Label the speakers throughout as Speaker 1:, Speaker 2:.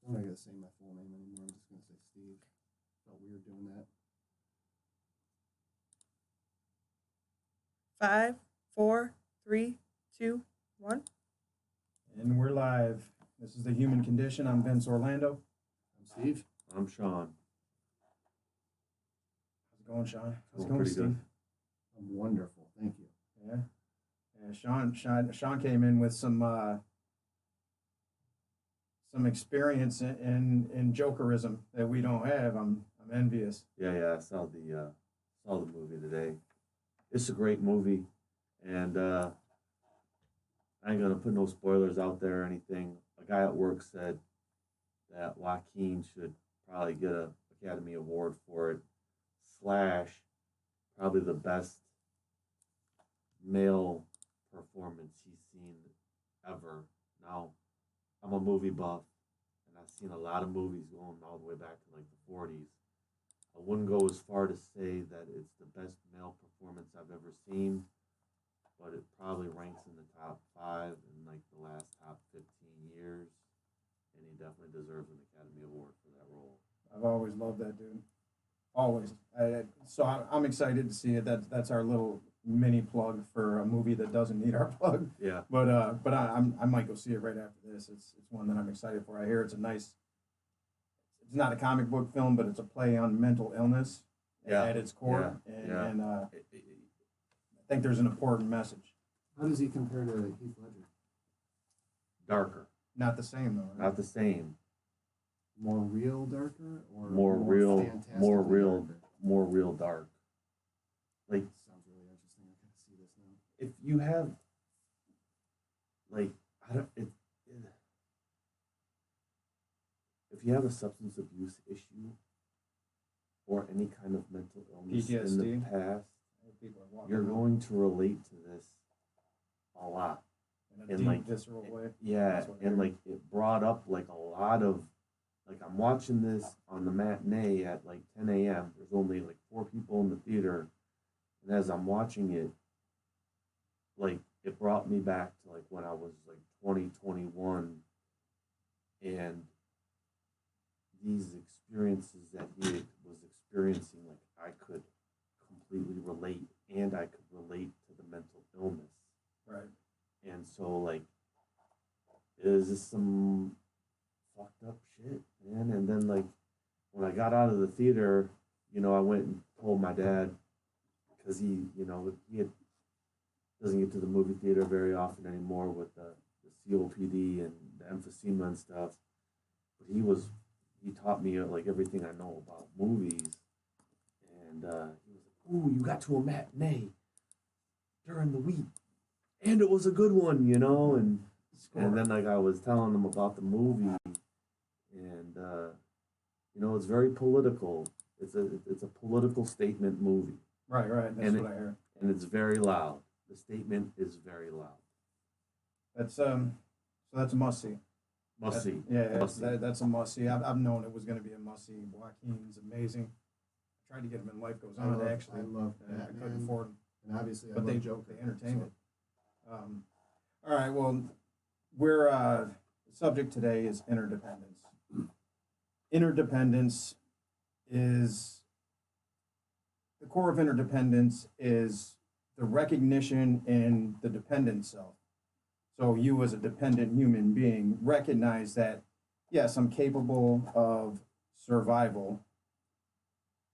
Speaker 1: I'm not gonna say my full name anymore. I'm just gonna say Steve. Felt weird doing that.
Speaker 2: 5, 4, 3, 2, 1.
Speaker 3: And we're live. This is The Human Condition. I'm Vince Orlando.
Speaker 1: I'm Steve.
Speaker 4: I'm Sean.
Speaker 3: How's it going, Sean? How's it
Speaker 4: Going
Speaker 3: going,
Speaker 4: pretty
Speaker 3: Steve?
Speaker 4: good.
Speaker 1: I'm wonderful. Thank you.
Speaker 3: Yeah. Yeah. Sean came in with some experience in jokerism that we don't have. I'm envious.
Speaker 4: Yeah. I saw the movie today. It's a great movie, and I ain't gonna put no spoilers out there or anything. A guy at work said that Joaquin should probably get a Academy Award for it. / probably the best male performance he's seen ever. Now, I'm a movie buff, and I've seen a lot of movies going all the way back to like the 40s. I wouldn't go as far to say that it's the best male performance I've ever seen, but it probably ranks in the top 5 in like the last top 15 years, and he definitely deserves an Academy Award for that role.
Speaker 3: I've always loved that dude. Always. So I'm excited to see it. That's our little mini plug for a movie that doesn't need our plug.
Speaker 4: Yeah.
Speaker 3: But I might go see it right after this. It's one that I'm excited for. I hear it's a nice. It's not a comic book film, but it's a play on mental illness at its core, and I think there's an important message.
Speaker 1: How does he compare to Heath Ledger?
Speaker 4: Darker.
Speaker 3: Not the same though. Right?
Speaker 4: Not the same.
Speaker 1: More real, darker, or
Speaker 4: More real,
Speaker 1: fantastically darker?
Speaker 4: more real dark. Like,
Speaker 1: Sounds really interesting. I gotta see this now.
Speaker 4: if you have, like, I don't, if you have a substance abuse issue or any kind of mental illness in
Speaker 3: PTSD.
Speaker 4: the past,
Speaker 3: People are walking
Speaker 4: you're
Speaker 3: around
Speaker 4: going to relate to this a lot.
Speaker 3: in a
Speaker 4: and
Speaker 3: deep,
Speaker 4: like
Speaker 3: visceral way.
Speaker 4: Yeah,
Speaker 3: That's what I
Speaker 4: and
Speaker 3: heard.
Speaker 4: like it brought up like a lot of, like, I'm watching this on the matinee at like 10 a.m. There's only like 4 people in the theater, and as I'm watching it, like, it brought me back to like when I was like 20, 21, and these experiences that he was experiencing, like, I could completely relate, and I could relate to the mental illness.
Speaker 3: Right.
Speaker 4: And so, like, it was just some fucked up shit, man. And then, like, when I got out of the theater, I went and told my dad, because he doesn't get to the movie theater very often anymore with the COPD and the emphysema and stuff. But he taught me like everything I know about movies. And he was like, "Ooh, you got to a matinee during the week. And it was a good one, And then, like, I was telling them about the movie, and it's very political. It's a political statement movie,
Speaker 3: Right. That's what I heard.
Speaker 4: and it's very loud. The statement is very loud.
Speaker 3: So that's a must see.
Speaker 4: Must see.
Speaker 3: Yeah,
Speaker 4: Must see.
Speaker 3: that's a must see. I've known it was going to be a must see. Joaquin's amazing. I tried to get him in Life Goes On. Actually,
Speaker 1: I love
Speaker 3: I
Speaker 1: Batman,
Speaker 3: couldn't afford him,
Speaker 1: and obviously,
Speaker 3: but
Speaker 1: I
Speaker 3: they
Speaker 1: love Joker.
Speaker 3: entertained
Speaker 1: so.
Speaker 3: it. All right. Well, we're the subject today is interdependence. Interdependence is the core of interdependence is the recognition in the dependent self. So you as a dependent human being recognize that, yes, I'm capable of survival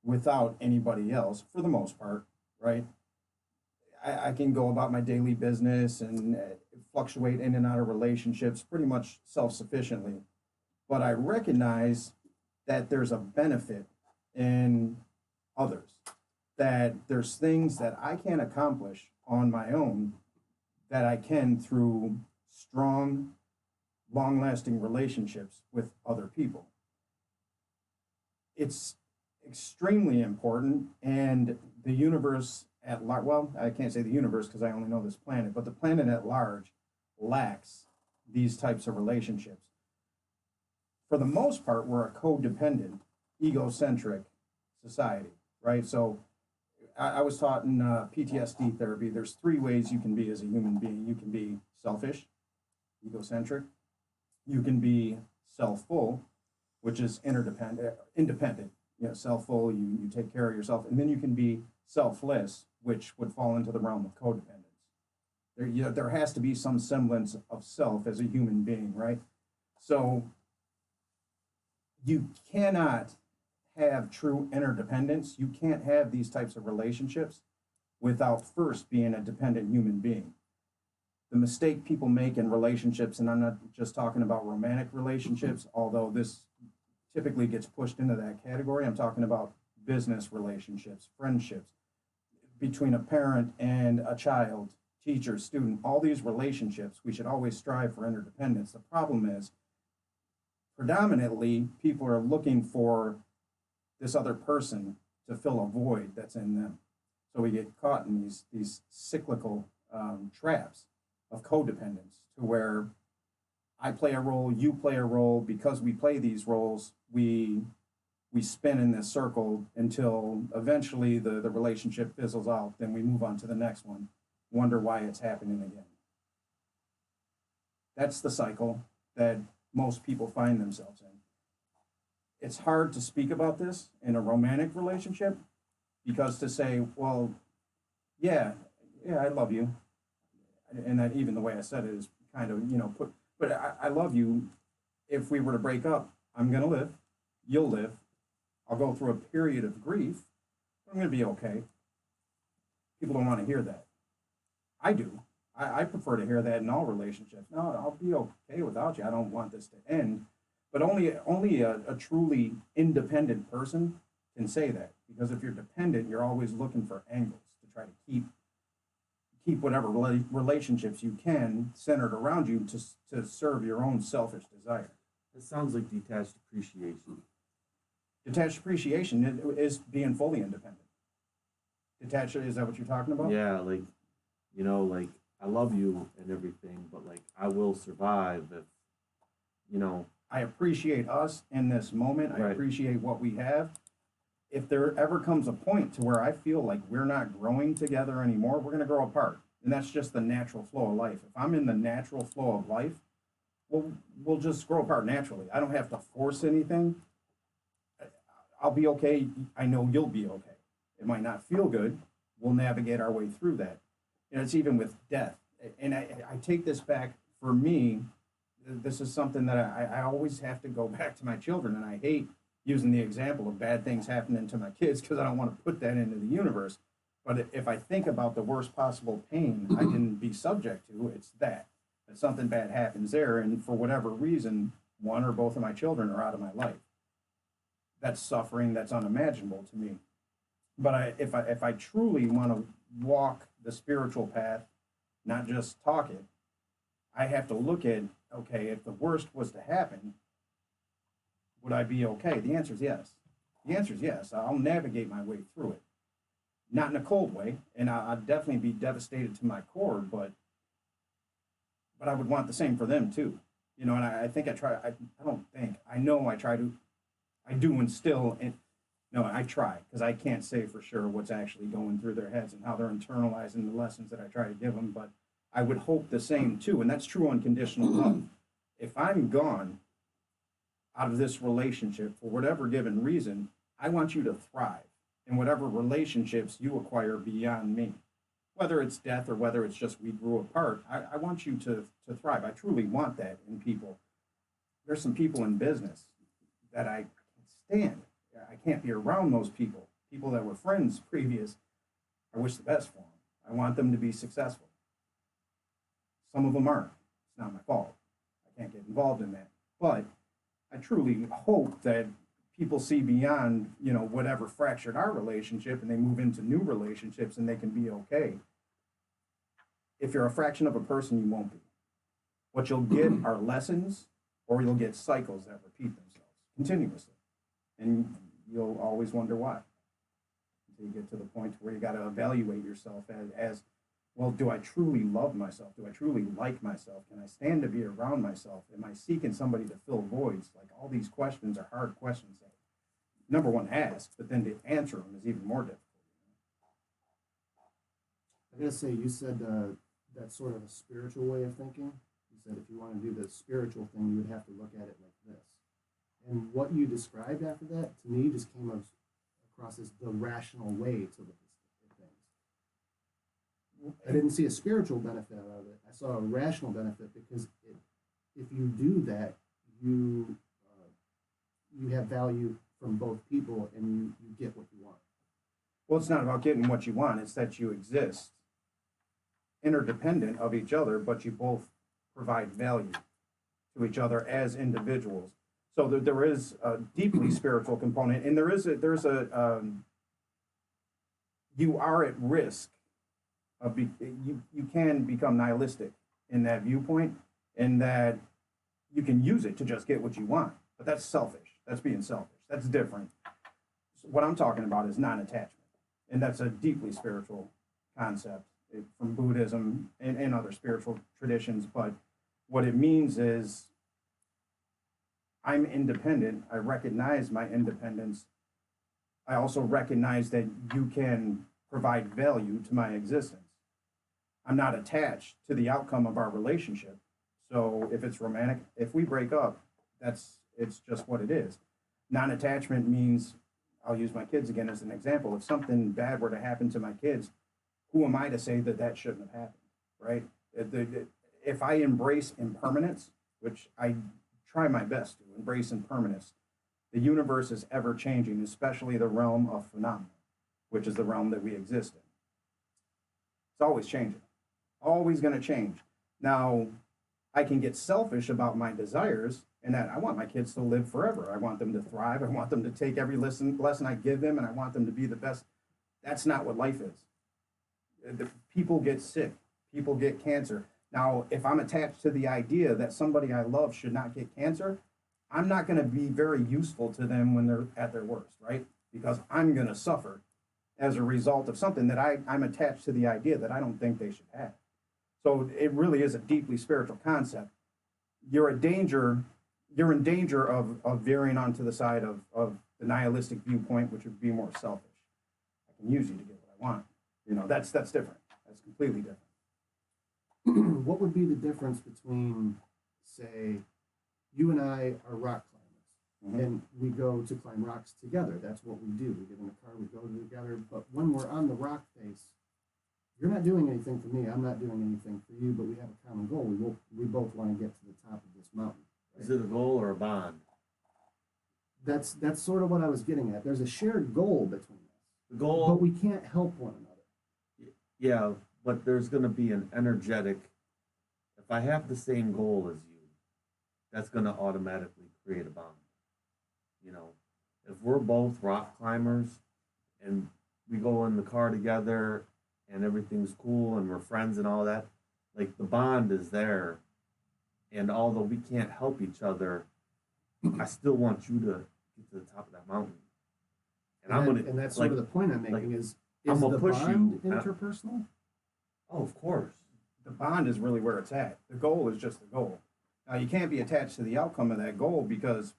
Speaker 3: without anybody else for the most part, right? I can go about my daily business and fluctuate in and out of relationships pretty much self-sufficiently. But I recognize that there's a benefit in others, that there's things that I can't accomplish on my own that I can through strong, long-lasting relationships with other people. It's extremely important, and the universe at large, well, I can't say the universe because I only know this planet, but the planet at large lacks these types of relationships. For the most part, we're a codependent, egocentric society, right? So I was taught in PTSD therapy, there's 3 ways you can be as a human being. You can be selfish, egocentric. You can be self-full, which is independent, selfful, you take care of yourself. And then you can be selfless, which would fall into the realm of codependence. There has to be some semblance of self as a human being, right? So you cannot have true interdependence. You can't have these types of relationships without first being a dependent human being. The mistake people make in relationships, and I'm not just talking about romantic relationships, although this typically gets pushed into that category. I'm talking about business relationships, friendships, between a parent and a child, teacher, student, all these relationships, we should always strive for interdependence. The problem is, predominantly, people are looking for this other person to fill a void that's in them. So we get caught in these cyclical traps of codependence, to where I play a role, you play a role. Because we play these roles, we spin in this circle until eventually the relationship fizzles out. Then we move on to the next one, wonder why it's happening again. That's the cycle that most people find themselves in. It's hard to speak about this in a romantic relationship, because to say, well, yeah, I love you, and that even the way I said it is kind of, but I love you. If we were to break up, I'm going to live, you'll live, I'll go through a period of grief, but I'm going to be okay. People don't want to hear that. I do. I prefer to hear that in all relationships. No, I'll be okay without you. I don't want this to end. But only a truly independent person can say that. Because if you're dependent, you're always looking for angles to try to keep whatever relationships you can centered around you to serve your own selfish desire.
Speaker 4: It sounds like detached appreciation.
Speaker 3: Detached appreciation is being fully independent. Detached, is that what you're talking about?
Speaker 4: Yeah, like, like I love you and everything, but like I will survive if,
Speaker 3: I appreciate us in this moment. I
Speaker 4: Right.
Speaker 3: appreciate what we have. If there ever comes a point to where I feel like we're not growing together anymore, we're going to grow apart. And that's just the natural flow of life. If I'm in the natural flow of life, we'll just grow apart naturally. I don't have to force anything. I'll be okay. I know you'll be okay. It might not feel good. We'll navigate our way through that. It's even with death. And I take this back for me. This is something that I always have to go back to my children. And I hate using the example of bad things happening to my kids, because I don't want to put that into the universe. But if I think about the worst possible pain I can be subject to, it's that something bad happens there. And for whatever reason, one or both of my children are out of my life. That's suffering that's unimaginable to me. But if I truly want to walk the spiritual path, not just talk it, I have to look at, okay, if the worst was to happen, would I be okay? The answer is yes. The answer is yes. I'll navigate my way through it. Not in a cold way, and I'd definitely be devastated to my core, but I would want the same for them too. And I think I know I try to, I do instill, and no, I try, because I can't say for sure what's actually going through their heads and how they're internalizing the lessons that I try to give them, but I would hope the same too, and that's true unconditional love. If I'm gone out of this relationship for whatever given reason, I want you to thrive in whatever relationships you acquire beyond me. Whether it's death or whether it's just we grew apart, I want you to thrive. I truly want that in people. There's some people in business that I can't stand. I can't be around those people. People that were friends previous, I wish the best for them. I want them to be successful. Some of them aren't. It's not my fault. I can't get involved in that. But I truly hope that people see beyond, whatever fractured our relationship, and they move into new relationships and they can be okay. If you're a fraction of a person, you won't be. What you'll get are lessons, or you'll get cycles that repeat themselves continuously. And you'll always wonder why. Until you get to the point where you got to evaluate yourself as well, do I truly love myself? Do I truly like myself? Can I stand to be around myself? Am I seeking somebody to fill voids? Like, all these questions are hard questions that, number one, ask, but then to answer them is even more difficult.
Speaker 1: I gotta say, you said that's sort of a spiritual way of thinking. You said if you want to do the spiritual thing, you would have to look at it like this. And what you described after that, to me, just came across as the rational way to look at things. I didn't see a spiritual benefit out of it. I saw a rational benefit because if you do that, you have value from both people and you get what you want.
Speaker 3: Well, it's not about getting what you want. It's that you exist interdependent of each other, but you both provide value to each other as individuals. So there is a deeply spiritual component, and you are at risk of you can become nihilistic in that viewpoint, in that you can use it to just get what you want. But that's selfish. That's being selfish. That's different. So what I'm talking about is non-attachment, and that's a deeply spiritual concept from Buddhism and other spiritual traditions. But what it means is I'm independent. I recognize my independence. I also recognize that you can provide value to my existence. I'm not attached to the outcome of our relationship. So if it's romantic, if we break up, it's just what it is. Non-attachment means, I'll use my kids again as an example. If something bad were to happen to my kids, who am I to say that shouldn't have happened, right? If I embrace impermanence, which I try my best to embrace impermanence, the universe is ever changing, especially the realm of phenomena, which is the realm that we exist in. It's always changing, always going to change. Now, I can get selfish about my desires, and that I want my kids to live forever. I want them to thrive. I want them to take every lesson I give them, and I want them to be the best. That's not what life is. People get sick. People get cancer. Now, if I'm attached to the idea that somebody I love should not get cancer, I'm not going to be very useful to them when they're at their worst, right? Because I'm going to suffer as a result of something that I'm attached to the idea that I don't think they should have. So it really is a deeply spiritual concept. You're in danger of veering onto the side of the nihilistic viewpoint, which would be more selfish. I can use you to get what I want. That's different. That's completely different.
Speaker 1: What would be the difference between, say, you and I are rock climbers, and we go to climb rocks together? That's what we do. We get in the car, we go together. But when we're on the rock face, you're not doing anything for me. I'm not doing anything for you. But we have a common goal. We both want to get to the top of this mountain. Right?
Speaker 4: Is it a goal or a bond?
Speaker 1: That's sort of what I was getting at. There's a shared goal between us.
Speaker 4: The goal,
Speaker 1: but we can't help one another.
Speaker 4: Yeah, but there's going to be an energetic. If I have the same goal as you, that's going to automatically create a bond. If we're both rock climbers and we go in the car together and everything's cool and we're friends and all that, like the bond is there. And although we can't help each other, I still want you to get to the top of that mountain.
Speaker 1: And that's sort of the point I'm making is the bond interpersonal?
Speaker 4: Oh, of course.
Speaker 3: The bond is really where it's at. The goal is just the goal. Now, you can't be attached to the outcome of that goal because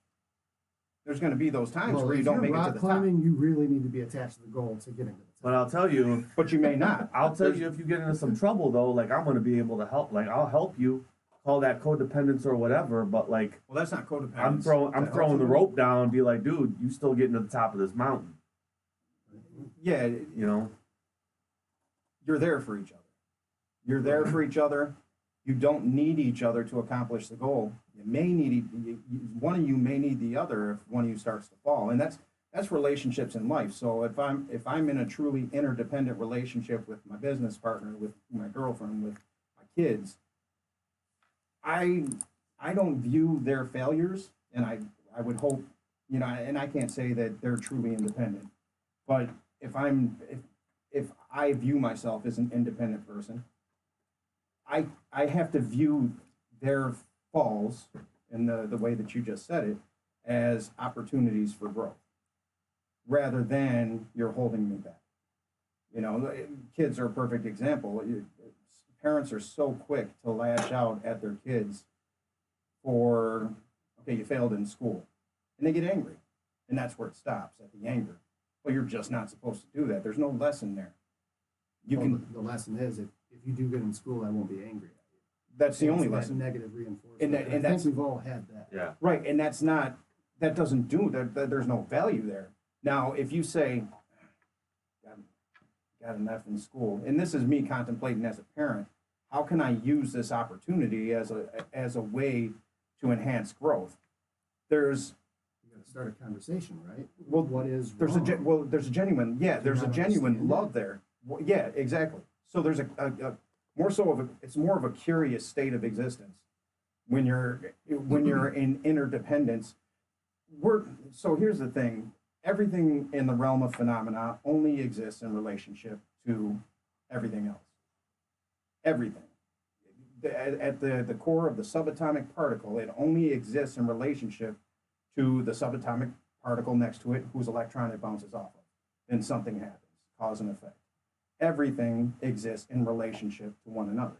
Speaker 3: there's going to be those times where you don't make it to the top.
Speaker 1: Rock climbing, you really need to be attached to the goal to get into the top.
Speaker 4: But I'll tell you.
Speaker 3: But you may not.
Speaker 4: I'll tell you if you get into some trouble, though, like I'm going to be able to help. Like I'll help you. Call that codependence or whatever, but like.
Speaker 3: Well, that's not codependence.
Speaker 4: I'm throwing the rope down and be like, dude, you still getting to the top of this mountain.
Speaker 3: Yeah. You're there for each other. You're there for each other. You don't need each other to accomplish the goal. You may need one of you may need the other if one of you starts to fall, and that's relationships in life. So if I'm in a truly interdependent relationship with my business partner, with my girlfriend, with my kids, I don't view their failures, and I would hope, and I can't say that they're truly independent, but if I view myself as an independent person, I have to view their falls in the way that you just said it as opportunities for growth rather than you're holding me back. Kids are a perfect example. Parents are so quick to lash out at their kids for, okay, you failed in school. And they get angry. And that's where it stops, at the anger. Well, you're just not supposed to do that. There's no lesson there.
Speaker 1: The lesson is if you do good in school, I won't be angry at you.
Speaker 3: That's the only lesson.
Speaker 1: Negative reinforcement.
Speaker 3: And
Speaker 1: I think we've all had that.
Speaker 4: Yeah.
Speaker 3: Right. And that's not that doesn't do that. There's no value there. Now, if you say, got an F in school, and this is me contemplating as a parent, how can I use this opportunity as a way to enhance growth? There's
Speaker 1: You got to start a conversation, right?
Speaker 3: Well,
Speaker 1: what is
Speaker 3: there's
Speaker 1: wrong?
Speaker 3: there's a genuine there's a
Speaker 1: not
Speaker 3: genuine
Speaker 1: understand
Speaker 3: love there. Yeah, exactly. So there's a it's more of a curious state of existence when you're in interdependence. So here's the thing: everything in the realm of phenomena only exists in relationship to everything else. Everything. At the core of the subatomic particle, it only exists in relationship to the subatomic particle next to it, whose electron it bounces off of. Then something happens, cause and effect. Everything exists in relationship to one another.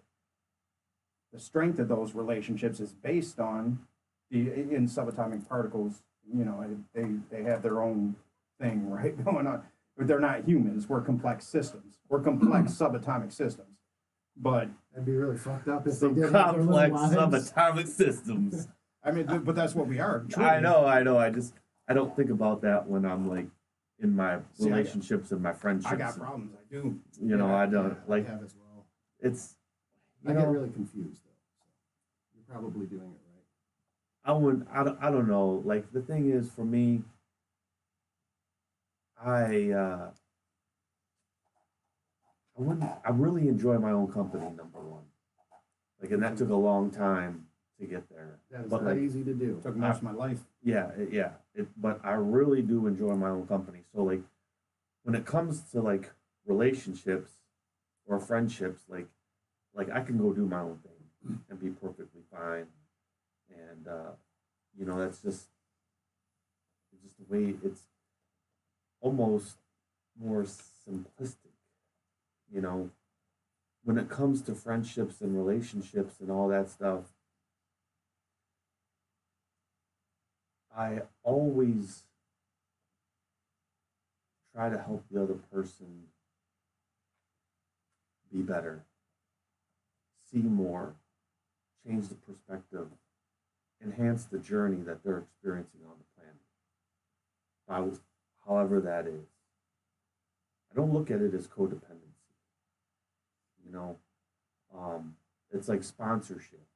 Speaker 3: The strength of those relationships is based on in subatomic particles, they have their own thing, right, going on. But they're not humans. We're complex systems. We're complex subatomic systems. But
Speaker 1: That'd be really fucked up if
Speaker 4: Some
Speaker 1: they did have their little
Speaker 4: complex
Speaker 1: lives.
Speaker 4: subatomic systems.
Speaker 3: I mean, but that's what we are. Truly.
Speaker 4: I know. I don't think about that when I'm like in my relationships and my friendships.
Speaker 3: I got problems. I do.
Speaker 4: I don't
Speaker 1: Yeah,
Speaker 4: like.
Speaker 1: I have as well.
Speaker 4: It's.
Speaker 1: I get really confused though. So you're probably doing it right.
Speaker 4: I don't know. Like the thing is, for me, I really enjoy my own company. Number one, like, and that took a long time to get there.
Speaker 1: That is
Speaker 4: But,
Speaker 1: not
Speaker 4: like,
Speaker 1: easy to do.
Speaker 3: It took most of my life.
Speaker 4: But I really do enjoy my own company. So like, when it comes to like relationships or friendships, like I can go do my own thing and be perfectly fine, and that's just the way it's almost more simplistic. When it comes to friendships and relationships and all that stuff, I always try to help the other person be better, see more, change the perspective, enhance the journey that they're experiencing on the planet, however that is. I don't look at it as codependency. It's like sponsorship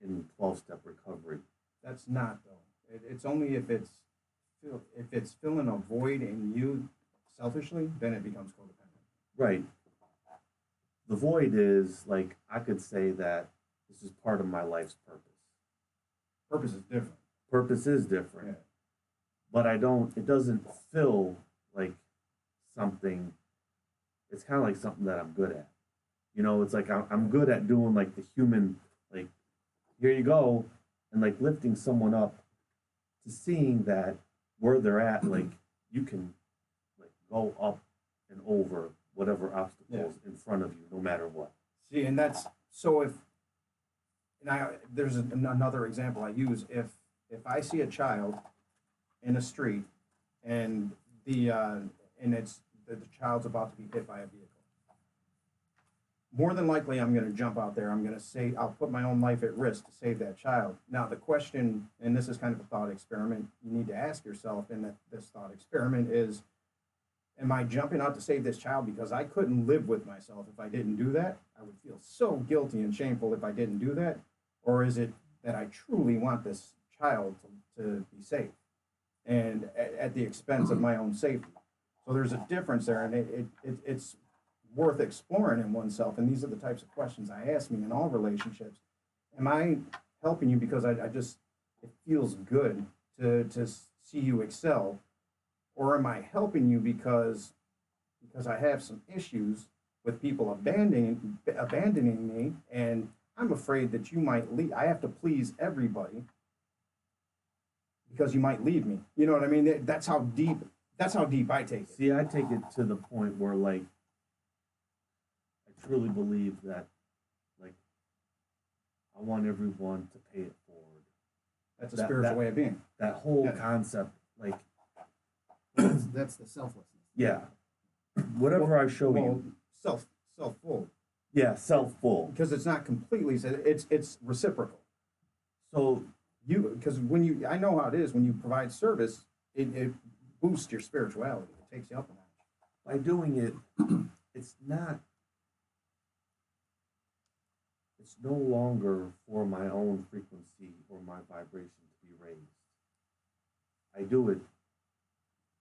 Speaker 4: in 12-step recovery.
Speaker 3: That's not though. It's only if it's filling a void in you selfishly, then it becomes codependent.
Speaker 4: Right. The void is like, I could say that this is part of my life's purpose.
Speaker 3: Purpose is different.
Speaker 4: Purpose is different.
Speaker 3: Yeah.
Speaker 4: But it doesn't feel like something, it's kind of like something that I'm good at. It's like I'm good at doing like the human, like, here you go, and like lifting someone up to seeing that where they're at, like you can like go up and over whatever obstacles in front of you, no matter what.
Speaker 3: See, and that's so there's another example I use. If I see a child in a street and the child's about to be hit by a vehicle, more than likely I'm going to jump out there. I'm going to say I'll put my own life at risk to save that child. Now the question, and this is kind of a thought experiment you need to ask yourself in this thought experiment is, am I jumping out to save this child because I couldn't live with myself if I didn't do that? I would feel so guilty and shameful if I didn't do that. Or is it that I truly want this child to be safe and at the expense of my own safety? So there's a difference there, and it's worth exploring in oneself. And these are the types of questions I ask me in all relationships. Am I helping you because it feels good to see you excel? Or am I helping you because I have some issues with people abandoning me, and I'm afraid that you might leave. I have to please everybody because you might leave me. You know what I mean? That's how deep I take it.
Speaker 4: See, I take it to the point where, like, I truly believe that, like, I want everyone to pay it forward.
Speaker 3: That's a spiritual way of being.
Speaker 4: That whole concept, like,
Speaker 1: That's the selflessness.
Speaker 4: yeah, whatever I show you,
Speaker 3: self-full.
Speaker 4: yeah, self-full.
Speaker 3: Because it's not completely, it's reciprocal.
Speaker 4: So
Speaker 3: because I know how it is when you provide service, it boosts your spirituality. It takes you up a notch.
Speaker 4: By doing it, it's no longer for my own frequency or my vibration to be raised. I do it.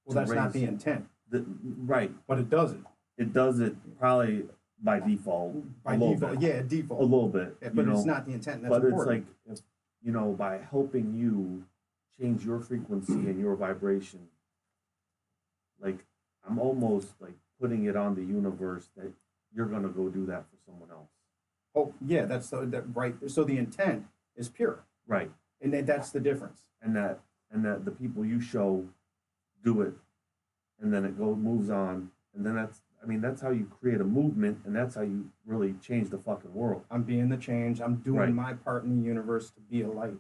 Speaker 3: Well, that's not the intent.
Speaker 4: Right.
Speaker 3: But it does it.
Speaker 4: It does it probably by default.
Speaker 3: By default, yeah, default.
Speaker 4: A little bit.
Speaker 3: Yeah, but it's not the intent. That's
Speaker 4: but
Speaker 3: important.
Speaker 4: It's like, by helping you change your frequency and your vibration, like, I'm almost like putting it on the universe that you're going to go do that for someone else.
Speaker 3: Oh, yeah, that's right. So the intent is pure.
Speaker 4: Right.
Speaker 3: And that's the difference.
Speaker 4: And that the people you show do it, and then it moves on, and then that's how you create a movement, and that's how you really change the fucking world.
Speaker 3: I'm being the change. I'm doing my part in the universe to be a light.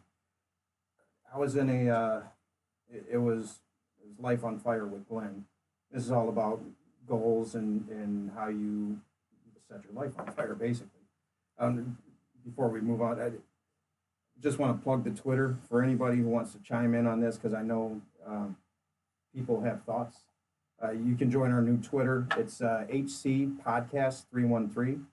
Speaker 3: I was in it was Life on Fire with Glenn. This is all about goals and how you set your life on fire, basically. Before we move on, I just want to plug the Twitter for anybody who wants to chime in on this, because I know people have thoughts. You can join our new Twitter. It's HC Podcast 313.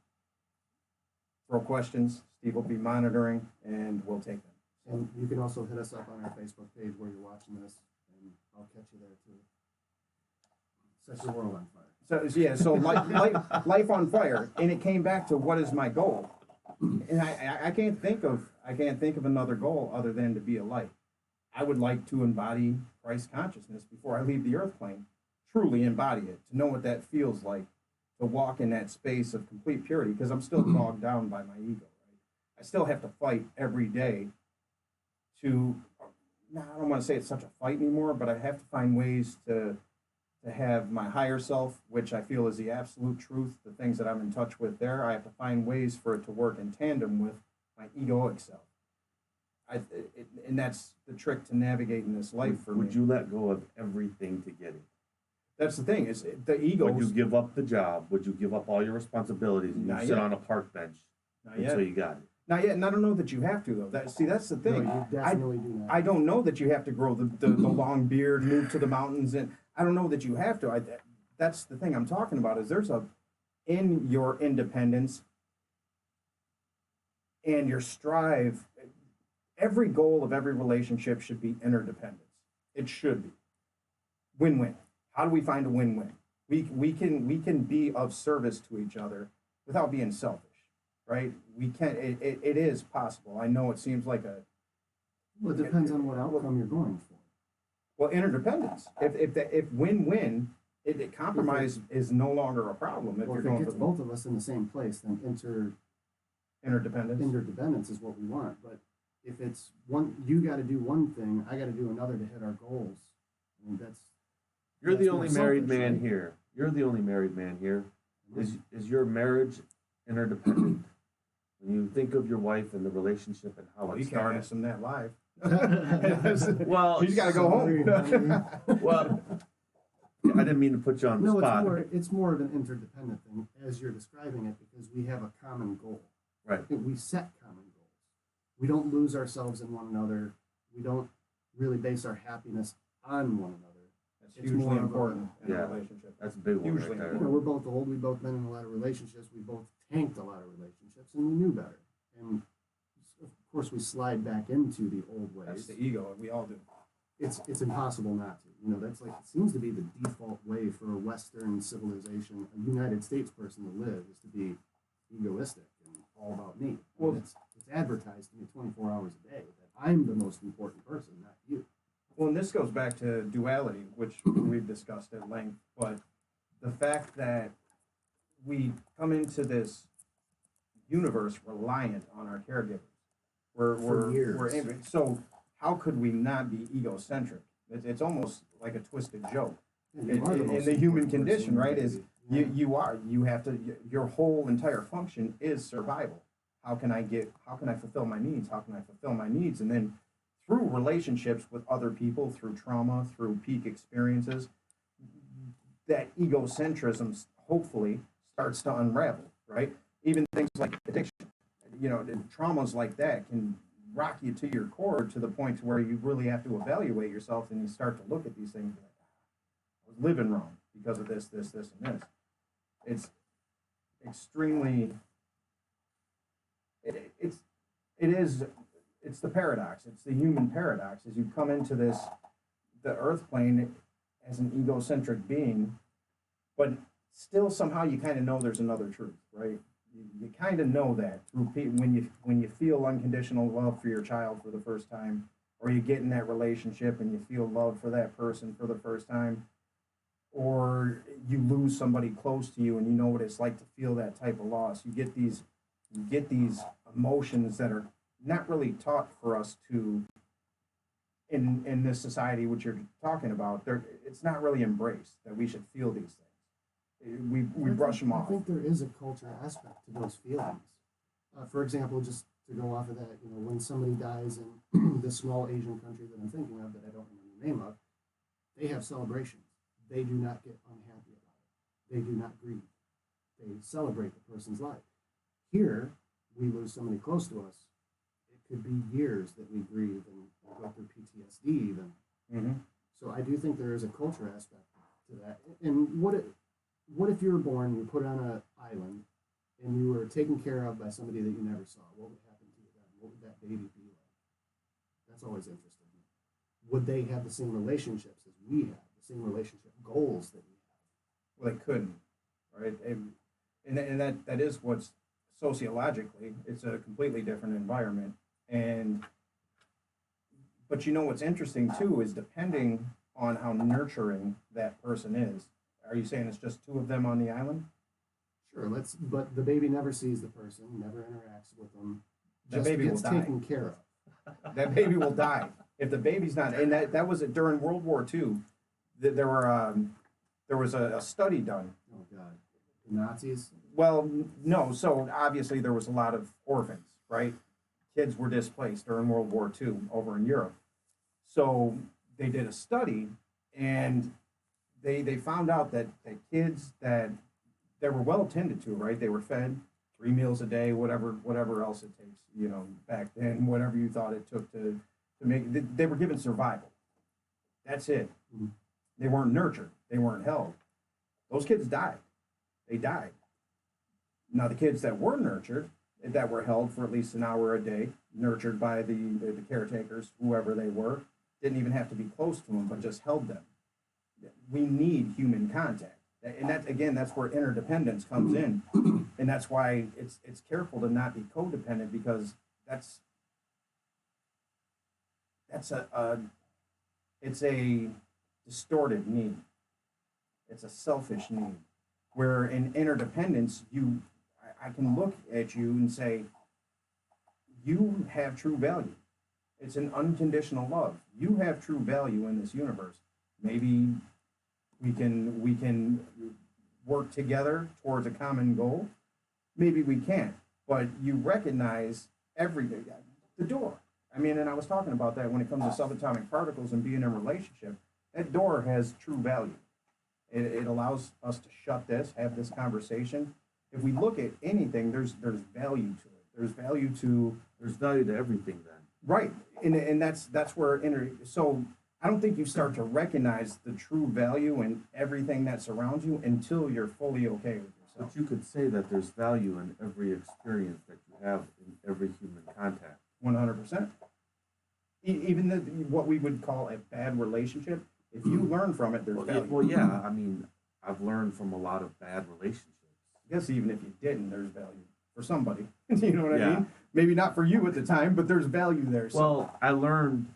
Speaker 3: Throw questions. Steve will be monitoring, and we'll take them.
Speaker 1: And you can also hit us up on our Facebook page where you're watching this, and I'll catch you there too. Set your world on fire.
Speaker 3: So life on fire, and it came back to what is my goal, and I can't think of another goal other than to be a light. I would like to embody Christ consciousness before I leave the earth plane. Truly embody it, to know what that feels like, to walk in that space of complete purity, because I'm still bogged down by my ego. Right? I still have to fight every day to, I don't want to say it's such a fight anymore, but I have to find ways to have my higher self, which I feel is the absolute truth, the things that I'm in touch with there. I have to find ways for it to work in tandem with my egoic self. And that's the trick to navigating this life for me.
Speaker 4: Would you let go of everything to get it?
Speaker 3: That's the thing, is the ego.
Speaker 4: Would you give up the job? Would you give up all your responsibilities and
Speaker 3: Not
Speaker 4: you sit
Speaker 3: yet.
Speaker 4: on a park bench
Speaker 3: Not yet.
Speaker 4: until you got it?
Speaker 3: Not yet, and I don't know that you have to, though. That's the thing.
Speaker 1: No, you definitely do not.
Speaker 3: I don't know that you have to grow the long beard, move to the mountains, and I don't know that you have to. That's the thing I'm talking about, is in your independence and your strive, every goal of every relationship should be interdependence. It should be. Win-win. How do we find a win-win? We can be of service to each other without being selfish, right? We can. It is possible. I know it seems like
Speaker 1: Well, it depends on what outcome you're going for.
Speaker 3: well, interdependence. If win-win, compromise is no longer a problem. If
Speaker 1: Well,
Speaker 3: you're
Speaker 1: if it
Speaker 3: going
Speaker 1: gets
Speaker 3: for
Speaker 1: both of us in the same place, then
Speaker 3: interdependence.
Speaker 1: interdependence is what we want. But if it's one, you got to do one thing, I got to do another to hit our goals. I mean,
Speaker 4: You're the
Speaker 1: That's
Speaker 4: only
Speaker 1: more
Speaker 4: married
Speaker 1: selfish,
Speaker 4: man
Speaker 1: right?
Speaker 4: here. You're the only married man here. Is your marriage interdependent? When you think of your wife and the relationship and how
Speaker 3: Well,
Speaker 4: it
Speaker 3: you can't
Speaker 4: started.
Speaker 3: ask them that live.
Speaker 4: Well,
Speaker 3: He's got to go home.
Speaker 4: well, I didn't mean to put you on the
Speaker 1: no,
Speaker 4: spot.
Speaker 1: it's more of an interdependent thing as you're describing it, because we have a common goal.
Speaker 4: Right.
Speaker 1: We set common goals. We don't lose ourselves in one another. We don't really base our happiness on one another.
Speaker 3: That's
Speaker 1: It's
Speaker 3: hugely
Speaker 1: more of a-
Speaker 3: important in
Speaker 4: Yeah.
Speaker 3: a relationship.
Speaker 4: That's a big one
Speaker 3: Usually,
Speaker 4: right there.
Speaker 1: You know, we're both old. We've both been in a lot of relationships. We both tanked a lot of relationships, and we knew better. And of course, we slide back into the old
Speaker 3: That's
Speaker 1: ways.
Speaker 3: the ego. We all do.
Speaker 1: It's impossible not to. You know, that's like, it seems to be the default way for a Western civilization, a United States person to live, is to be egoistic and all about me.
Speaker 3: Well,
Speaker 1: it's advertised to me 24 hours a day that I'm the most important person, not you.
Speaker 3: Well, and this goes back to duality, which we've discussed at length, but the fact that we come into this universe reliant on our caregivers.
Speaker 1: For years.
Speaker 3: So how could we not be egocentric? It's almost like a twisted joke.
Speaker 1: And you are
Speaker 3: In
Speaker 1: most
Speaker 3: the human
Speaker 1: important
Speaker 3: condition,
Speaker 1: person,
Speaker 3: right, is
Speaker 1: Yeah.
Speaker 3: you have to, your whole entire function is survival. How can I fulfill my needs? How can I fulfill my needs? And then through relationships with other people, through trauma, through peak experiences, that egocentrism hopefully starts to unravel, right? Even things like addiction, traumas like that can rock you to your core to the point to where you really have to evaluate yourself, and you start to look at these things like, I was living wrong because of this, and this. It's extremely. It's the paradox. It's the human paradox. As you come into the earth plane as an egocentric being, but still somehow you kind of know there's another truth, right? You kind of know that through when you feel unconditional love for your child for the first time, or you get in that relationship and you feel love for that person for the first time, or you lose somebody close to you and you know what it's like to feel that type of loss. You get these emotions that are not really taught for us to in this society which you're talking about. It's not really embraced that we should feel these things. We brush them off.
Speaker 1: I think there is a culture aspect to those feelings. For example, just to go off of that, when somebody dies in the small Asian country that I'm thinking of that I don't remember the name of, they have celebrations. They do not get unhappy about it. They do not grieve. They celebrate the person's life. Here, we lose somebody close to us. It could be years that we grieve and go through PTSD even.
Speaker 3: Mm-hmm.
Speaker 1: So I do think there is a culture aspect to that. And what if you were born, you were put on an island, and you were taken care of by somebody that you never saw? What would happen to you then? What would that baby be like? That's always interested me. Would they have the same relationships as we have, the same relationship goals that we have?
Speaker 3: Well, they couldn't, right? And that is what's sociologically, it's a completely different environment. But what's interesting too is depending on how nurturing that person is. Are you saying it's just two of them on the island?
Speaker 1: Sure, but the baby never sees the person, never interacts with them.
Speaker 3: That baby
Speaker 1: gets
Speaker 3: will die.
Speaker 1: taken care of.
Speaker 3: That baby will die if the baby's not. And that was it during World War II. There was a study done.
Speaker 1: Oh God, the Nazis.
Speaker 3: Well, no. So obviously there was a lot of orphans, right? Kids were displaced during World War II over in Europe. So they did a study, and they found out that kids that were well tended to, right? They were fed 3 meals a day, whatever else it takes, back then, whatever you thought it took to make. They were given survival. That's it.
Speaker 1: Mm-hmm.
Speaker 3: They weren't nurtured. They weren't held. Those kids died. They died. Now the kids that were nurtured, that were held for at least an hour a day, nurtured by the caretakers, whoever they were, didn't even have to be close to them, but just held them. We need human contact. And that's where interdependence comes in. And that's why it's careful to not be codependent, because it's a distorted need. It's a selfish need. Where in interdependence, I can look at you and say, you have true value. It's an unconditional love. You have true value in this universe. Maybe we can work together towards a common goal. Maybe we can't. But you recognize the door. And I was talking about that when it comes to subatomic particles and being in a relationship. That door has true value. It allows us to shut this, have this conversation. If we look at anything, there's value to it. There's value to
Speaker 4: everything then.
Speaker 3: Right, and that's where so I don't think you start to recognize the true value in everything that surrounds you until you're fully okay with yourself.
Speaker 4: But you could say that there's value in every experience that you have in every human contact.
Speaker 3: 100%. Even what we would call a bad relationship, if you learn from it, there's value.
Speaker 4: Well, yeah. I've learned from a lot of bad relationships.
Speaker 3: I guess even if you didn't, there's value for somebody. You know what I mean? Maybe not for you at the time, but there's value there. So.
Speaker 4: Well, I learned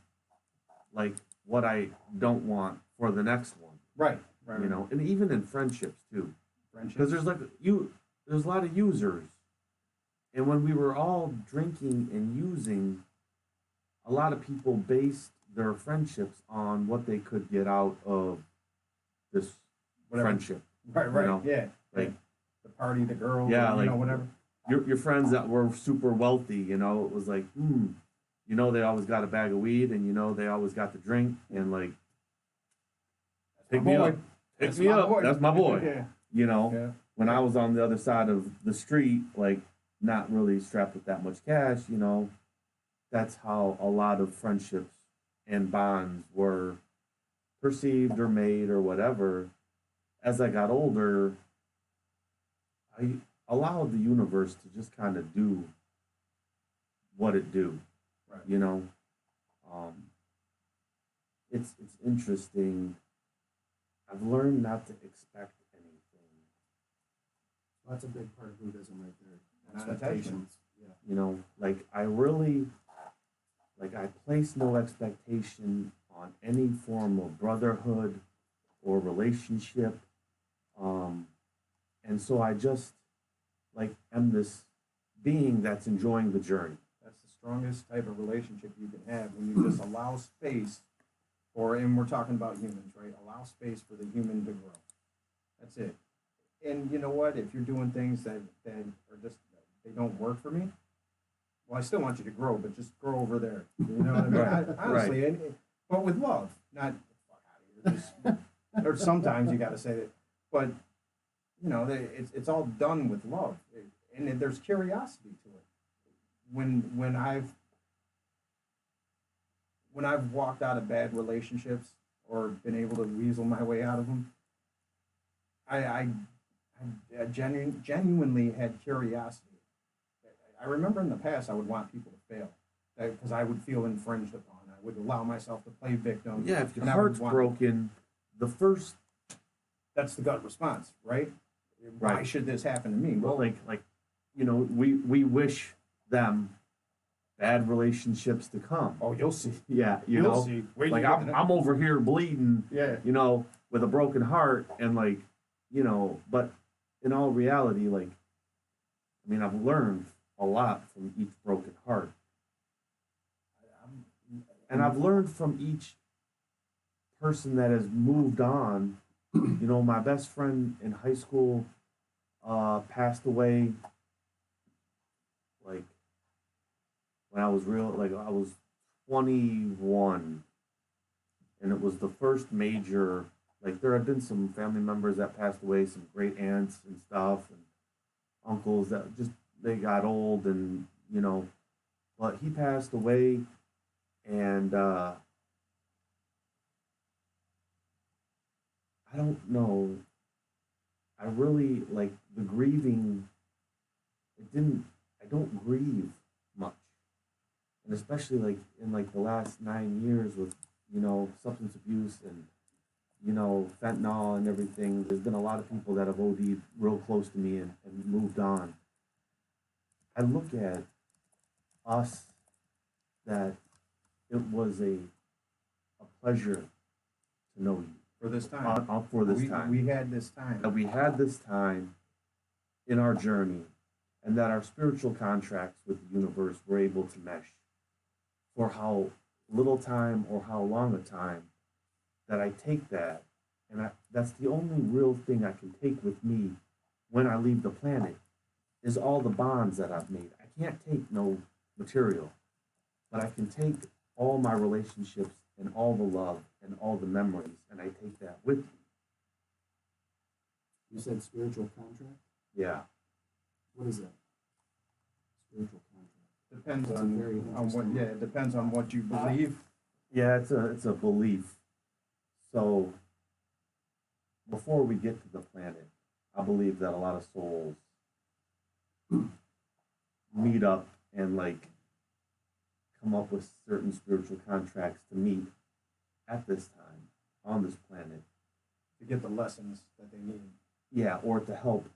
Speaker 4: what I don't want for the next one.
Speaker 3: Right.
Speaker 4: And even in friendships too. Because there's a lot of users, and when we were all drinking and using, a lot of people based their friendships on what they could get out of this friendship.
Speaker 3: Right. Yeah.
Speaker 4: Like
Speaker 3: the party, the girl.
Speaker 4: Yeah.
Speaker 3: Whatever.
Speaker 4: Your friends that were super wealthy, it was like, they always got a bag of weed, and they always got the drink, and pick me up. Pick me up. That's my boy.
Speaker 3: Yeah.
Speaker 4: When I was on the other side of the street, not really strapped with that much cash, that's how a lot of friendships and bonds were perceived or made or whatever. As I got older, I allowed the universe to just kind of do what it do.
Speaker 3: Right.
Speaker 4: You know, um, it's interesting. I've learned not to expect anything.
Speaker 1: That's a big part of Buddhism right there.
Speaker 3: Non-attachment.
Speaker 1: Expectations. Yeah.
Speaker 4: You know, like I really, like I place no expectation on any form of brotherhood or relationship. And so I just like am this being that's enjoying the journey.
Speaker 3: That's the strongest type of relationship you can have when you just allow space for, and we're talking about humans, right? Allow space for the human to grow. That's it. And you know what? If you're doing things that are just, they don't work for me, well, I still want you to grow, but just grow over there. You know what I mean?
Speaker 4: Right,
Speaker 3: Honestly,
Speaker 4: right.
Speaker 3: but with love, not fuck out of here. Just, or sometimes you got to say that, but you know, it's all done with love, and there's curiosity to it. When I've walked out of bad relationships or been able to weasel my way out of them, I genuinely had curiosity. I remember in the past I would want people to fail because I would feel infringed upon. I would allow myself to play victim.
Speaker 4: Yeah, if your
Speaker 3: and I would
Speaker 4: heart's broken, the first
Speaker 3: that's the gut response, right? Why
Speaker 4: Right.
Speaker 3: should this happen to me?
Speaker 4: well, like you know, we wish them bad relationships to come.
Speaker 3: Oh, you'll see.
Speaker 4: Yeah, you
Speaker 3: You'll
Speaker 4: know,
Speaker 3: see. Wait,
Speaker 4: like
Speaker 3: you get
Speaker 4: I'm over here bleeding,
Speaker 3: yeah.
Speaker 4: you know, with a broken heart, and like, you know, but in all reality, like, I mean, I've learned a lot from each broken heart, and I've learned from each person that has moved on. You know, my best friend in high school passed away like when I was I was 21, and it was the first major, like there had been some family members that passed away, some great aunts and stuff, and uncles that just they got old, and you know, but he passed away, and I don't know. I really like the grieving. It didn't. I don't grieve much, and especially like in like the last 9 years with substance abuse and fentanyl and everything. There's been a lot of people that have OD'd real close to me and moved on. I look at us that it was a pleasure to know you
Speaker 3: For this time.
Speaker 4: for this time.
Speaker 3: We had this time.
Speaker 4: That we had this time in our journey, and that our spiritual contracts with the universe were able to mesh for how little time or how long a time that I take that. And that's the only real thing I can take with me when I leave the planet is all the bonds that I've made. I can't take no material, but I can take all my relationships and all the love and all the memories, and I take that with me.
Speaker 1: You said spiritual contract?
Speaker 4: Yeah.
Speaker 1: What is that? Spiritual contract.
Speaker 3: Depends
Speaker 1: That's
Speaker 3: on,
Speaker 1: very
Speaker 3: on what.
Speaker 1: interesting.
Speaker 3: Yeah, it depends on what you believe.
Speaker 4: Yeah, it's a belief. So before we get to the planet, I believe that a lot of souls meet up and like come up with certain spiritual contracts to meet at this time on this planet.
Speaker 3: To get the lessons that they need.
Speaker 4: Yeah, or to help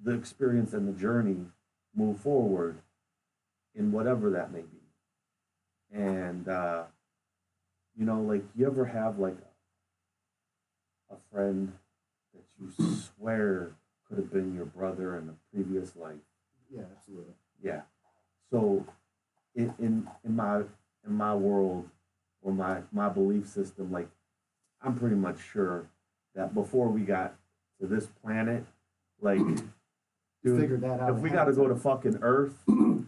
Speaker 4: the experience and the journey move forward in whatever that may be. And like you ever have like a friend that you swear could have been your brother in a previous life?
Speaker 1: Yeah, absolutely.
Speaker 4: Yeah. So in my world or my belief system, like I'm pretty much sure that before we got to this planet, like dude,
Speaker 1: Figured that out
Speaker 4: if we
Speaker 1: ahead
Speaker 4: got to
Speaker 1: of
Speaker 4: go to
Speaker 1: time.
Speaker 4: fucking Earth,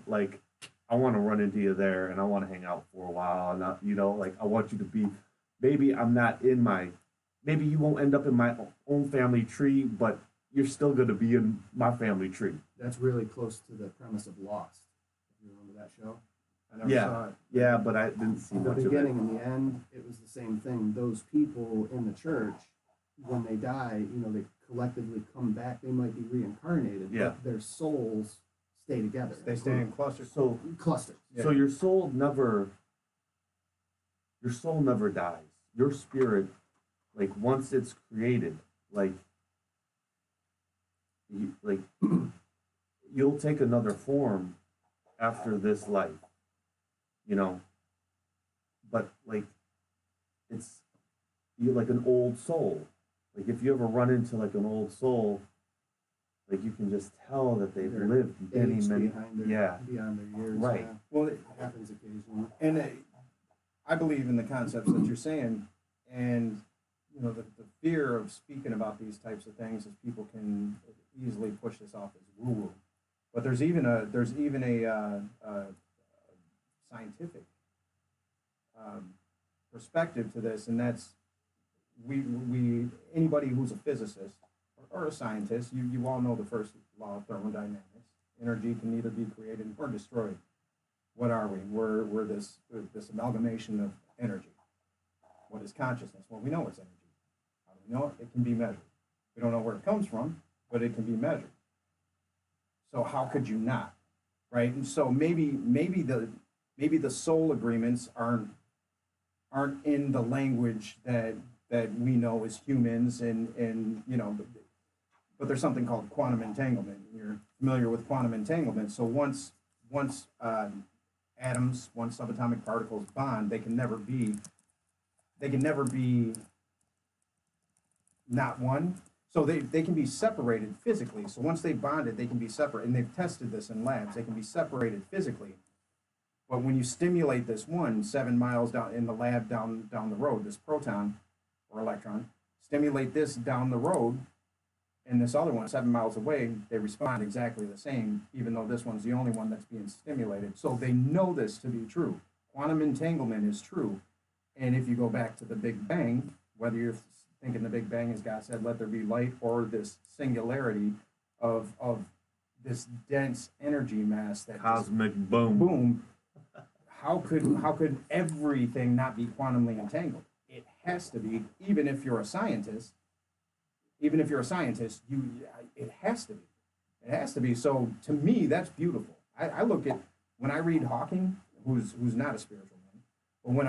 Speaker 4: like I want to run into you there and I want to hang out for a while, and like I want you to be, maybe I'm not in maybe you won't end up in my own family tree, but you're still going to be in my family tree.
Speaker 1: That's really close to the premise of Lost. You remember that show?
Speaker 3: I never
Speaker 4: Yeah.
Speaker 3: saw it.
Speaker 4: Yeah, but I didn't see
Speaker 1: In the
Speaker 4: much of it.
Speaker 1: beginning and the end, it was the same thing. Those people in the church, when they die, they collectively come back. They might be reincarnated,
Speaker 4: Yeah.
Speaker 1: but their souls stay together.
Speaker 3: They stay in clusters.
Speaker 4: So
Speaker 1: clusters.
Speaker 3: Yeah.
Speaker 4: So your soul never dies. Your spirit, like once it's created, like you'll take another form after this life, but like you're like an old soul. Like if you ever run into like an old soul, like you can just tell that they've
Speaker 1: They're
Speaker 4: lived many,
Speaker 1: Aged
Speaker 4: many,
Speaker 1: beyond their years.
Speaker 4: Right.
Speaker 1: Yeah.
Speaker 3: Well,
Speaker 1: It happens occasionally.
Speaker 3: and I believe in the concepts that you're saying, and the fear of speaking about these types of things is people can easily push this off as woo woo, but there's even a scientific perspective to this, and that's we anybody who's a physicist or a scientist, you all know the first law of thermodynamics. Energy can neither be created or destroyed. What are we? We're this amalgamation of energy. What is consciousness? Well, we know it's energy. How do we know it? It can be measured. We don't know where it comes from, but it can be measured. So how could you not? Right? And so maybe the soul agreements aren't in the language that we know as humans, and but there's something called quantum entanglement. You're familiar with quantum entanglement. So once atoms, once subatomic particles bond, they can never be not one. So they can be separated physically. So once they bonded, they can be separate, and they've tested this in labs. They can be separated physically. But when you stimulate this 7 miles down in the lab down the road, this proton or electron, stimulate this down the road, and this other one 7 miles away, they respond exactly the same, even though this one's the only one that's being stimulated. So they know this to be true. Quantum entanglement is true. And if you go back to the Big Bang, whether you're thinking the Big Bang, as God said, let there be light, or this singularity of this dense energy mass that
Speaker 4: cosmic boom.
Speaker 3: How could everything not be quantumly entangled? It has to be. Even if you're a scientist, it has to be. It has to be. So to me, that's beautiful. I look at, when I read Hawking, who's not a spiritual man, but when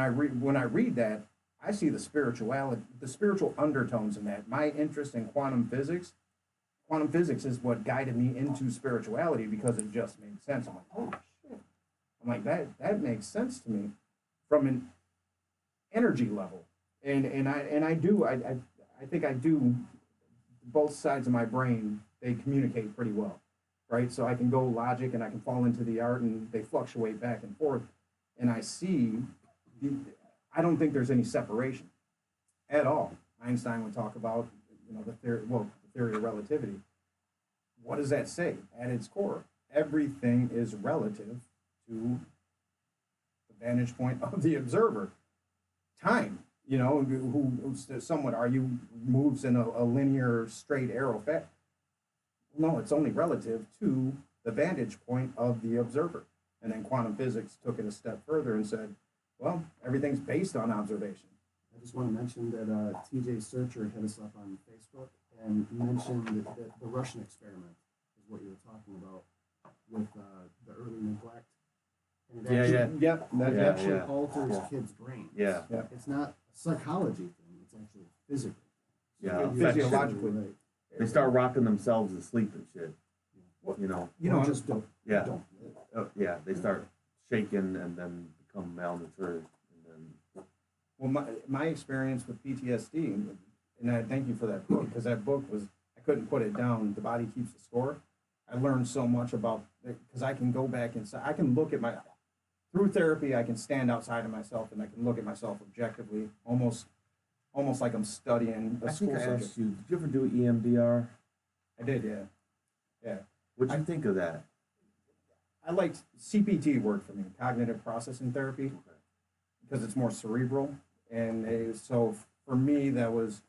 Speaker 3: I read that, I see the spiritual undertones in that. My interest in quantum physics is what guided me into spirituality, because it just made sense. I'm like, holy shit. I'm like, that makes sense to me from an energy level. And I think I do, both sides of my brain, they communicate pretty well, right? So I can go logic and I can fall into the art, and they fluctuate back and forth. And I don't think there's any separation at all. Einstein would talk about, the theory of relativity. What does that say? At its core, everything is relative to the vantage point of the observer. Time, who some would argue moves in a linear straight arrow. No, it's only relative to the vantage point of the observer. And then quantum physics took it a step further and said, well, everything's based on observation.
Speaker 1: I just want to mention that T.J. Searcher hit us up on Facebook and mentioned that the Russian experiment is what you were talking about with the early neglect. And it actually alters kids' brains.
Speaker 4: Yeah.
Speaker 1: It's not a psychology thing, it's actually physical.
Speaker 4: Yeah.
Speaker 3: Physiologically.
Speaker 1: Right.
Speaker 4: They start rocking themselves to sleep and shit.
Speaker 1: Or just don't.
Speaker 4: Yeah.
Speaker 1: Don't.
Speaker 4: They start shaking and then become malnourished. And then.
Speaker 3: Well, my experience with PTSD, and I thank you for that book, because that book I couldn't put it down. The Body Keeps the Score. I learned so much about it, because I can go back inside. I can look at through therapy, I can stand outside of myself and I can look at myself objectively, almost like I'm studying a school subject.
Speaker 4: I asked you, did you ever do EMDR?
Speaker 3: I did, yeah.
Speaker 4: What'd you think of that?
Speaker 3: I liked CPT worked for me, cognitive processing therapy, because it's more cerebral, and so for me that was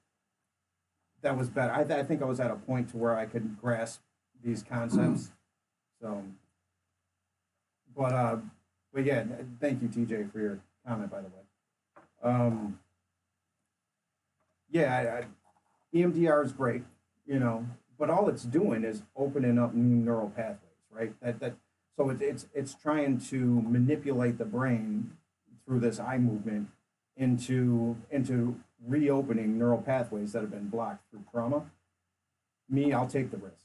Speaker 3: better. I think I was at a point to where I could grasp these concepts. So, but But yeah, thank you, TJ, for your comment, by the way. Yeah, EMDR is great, you know, but all it's doing is opening up new neural pathways, right? So it's trying to manipulate the brain through this eye movement into reopening neural pathways that have been blocked through trauma. Me, I'll take the risk.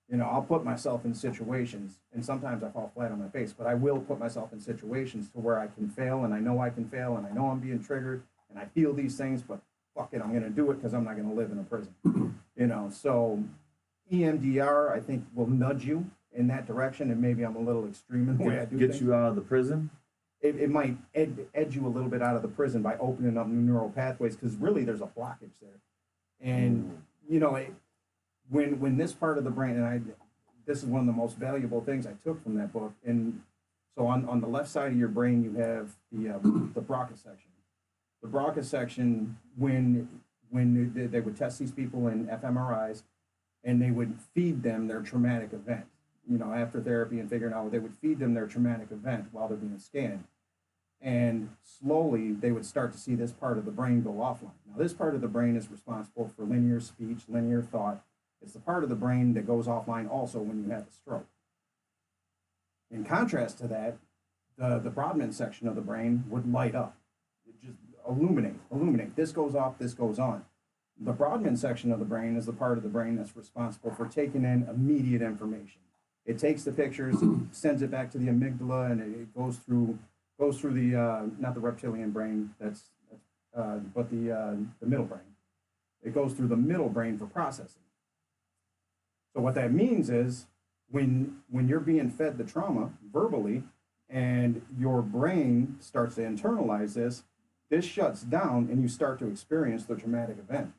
Speaker 3: You know, I'll put myself in situations, and sometimes I fall flat on my face, but I will put myself in situations to where I can fail, and I know I can fail, and I know I'm being triggered, and I feel these things, but fuck it, I'm going to do it because I'm not going to live in a prison. You know, so EMDR, I think, will nudge you in that direction, and maybe I'm a little extreme in the way I do
Speaker 4: Get
Speaker 3: things.
Speaker 4: you out of the prison?
Speaker 3: It might edge you a little bit out of the prison by opening up new neural pathways, because really there's a blockage there. And, you know, when this part of the brain, and this is one of the most valuable things I took from that book. And so on the left side of your brain, you have the Broca section. The Broca section, when they would test these people in fMRIs, and they would feed them their traumatic event, you know, after therapy and figuring out, they would feed them their traumatic event while they're being scanned. And slowly they would start to see this part of the brain go offline. Now, this part of the brain is responsible for linear speech, linear thought. It's the part of the brain that goes offline also when you have a stroke. In contrast to that, the Brodmann section of the brain would light up. It just illuminate. This goes off, this goes on. The Brodmann section of the brain is the part of the brain that's responsible for taking in immediate information. It takes the pictures, sends it back to the amygdala, and it goes through the not the reptilian brain, but the middle brain. It goes through the middle brain for processing. So what that means is when you're being fed the trauma verbally, and your brain starts to internalize this shuts down, and you start to experience the traumatic event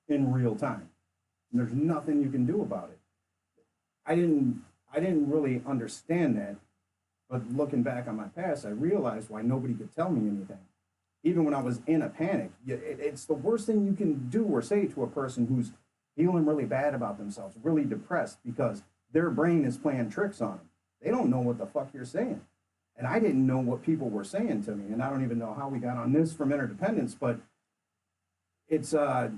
Speaker 3: in real time. And there's nothing you can do about it. I didn't really understand that, but looking back on my past, I realized why nobody could tell me anything. Even when I was in a panic, it's the worst thing you can do or say to a person who's feeling really bad about themselves, really depressed, because their brain is playing tricks on them. They don't know what the fuck you're saying. And I didn't know what people were saying to me. And I don't even know how we got on this from Interdependence, but it's, I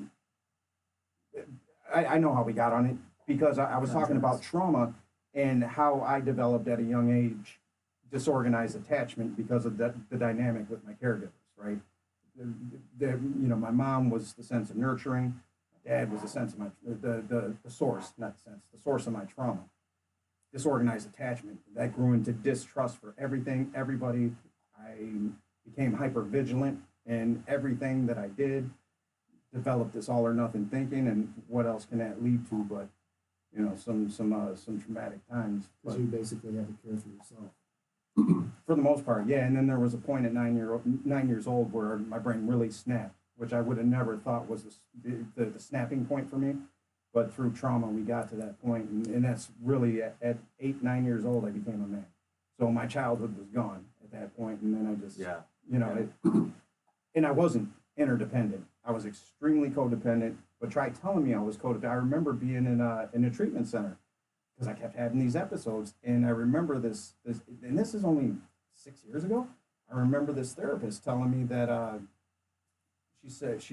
Speaker 3: know how we got on it, because I was talking about trauma and how I developed at a young age disorganized attachment because of the dynamic with my caregivers, right? You know, my mom was the sense of nurturing. My dad was the sense of the source, not the sense, the source of my trauma. Disorganized attachment that grew into distrust for everything, everybody. I became hyper vigilant in everything that I did. Developed this all or nothing thinking, and what else can that lead to? But you know, some traumatic times.
Speaker 1: Because you basically had to care for yourself.
Speaker 3: For the most part, yeah. And then there was a point at 9 years old where my brain really snapped, which I would have never thought was the snapping point for me. But through trauma, we got to that point, and that's really at 8, 9 years old, I became a man. So my childhood was gone at that point, and then I just, you know, and I wasn't interdependent. I was extremely codependent. But try telling me I was codependent. I remember being in a treatment center because I kept having these episodes, and I remember this, and this is only 6 years ago. I remember this therapist telling me that she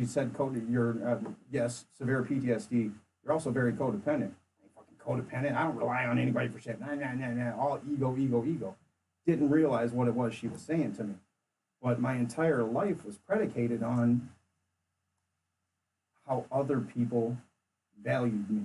Speaker 3: said, you're yes, severe PTSD. You're also very codependent. I ain't fucking codependent. I don't rely on anybody for shit. Nah. All ego. Didn't realize what it was she was saying to me. But my entire life was predicated on how other people valued me,